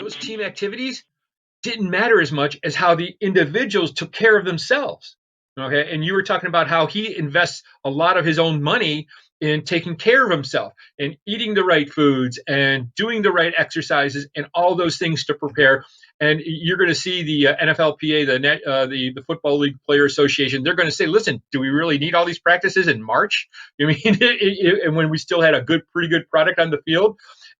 Those team activities didn't matter as much as how the individuals took care of themselves. Okay. And you were talking about how he invests a lot of his own money in taking care of himself and eating the right foods and doing the right exercises and all those things to prepare. And you're going to see the NFLPA, the Football League Player Association. They're going to say, "Listen, do we really need all these practices in March? I mean, and when we still had a pretty good product on the field."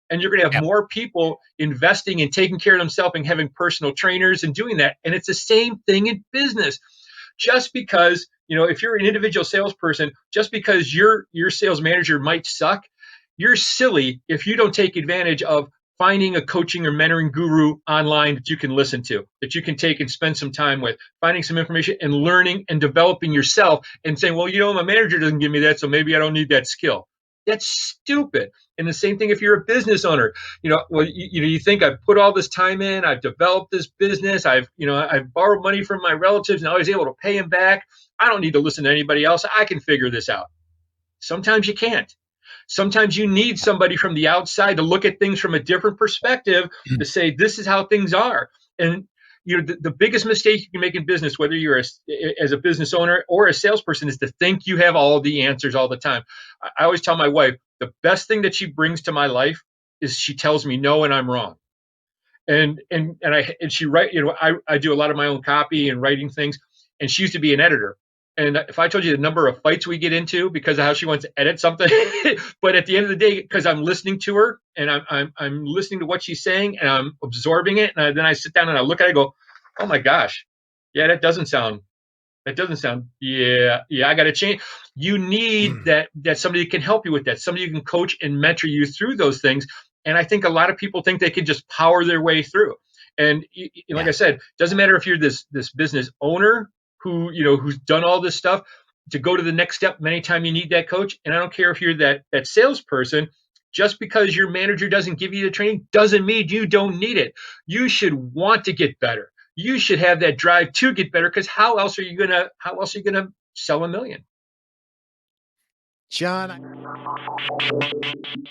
And you're going to have Yep. more people investing and taking care of themselves and having personal trainers and doing that. And it's the same thing in business. Just because, if you're an individual salesperson, just because your sales manager might suck, you're silly if you don't take advantage of finding a coaching or mentoring guru online that you can listen to, that you can take and spend some time with, finding some information and learning and developing yourself and saying, well, my manager doesn't give me that, so maybe I don't need that skill. That's stupid. And the same thing if you're a business owner. You think I've put all this time in, I've developed this business, I've borrowed money from my relatives and I was able to pay them back. I don't need to listen to anybody else. I can figure this out. Sometimes you can't. Sometimes you need somebody from the outside to look at things from a different perspective to say, this is how things are. And the biggest mistake you can make in business, whether you're as a business owner or a salesperson, is to think you have all the answers all the time. I always tell my wife, the best thing that she brings to my life is she tells me no and I'm wrong. And she I do a lot of my own copy and writing things, and she used to be an editor. And if I told you the number of fights we get into because of how she wants to edit something, but at the end of the day, because I'm listening to her and I'm listening to what she's saying and I'm absorbing it, and then I sit down and I look at it and go, oh my gosh, yeah, that doesn't sound. Yeah, I got to change. You need that somebody can help you with that, somebody who can coach and mentor you through those things. And I think a lot of people think they can just power their way through. And like I said, doesn't matter if you're this business owner who's done all this stuff to go to the next step anytime you need that coach. And I don't care if you're that salesperson. Just because your manager doesn't give you the training doesn't mean you don't need it. You should want to get better. You should have that drive to get better, because how else are you gonna sell a million? John,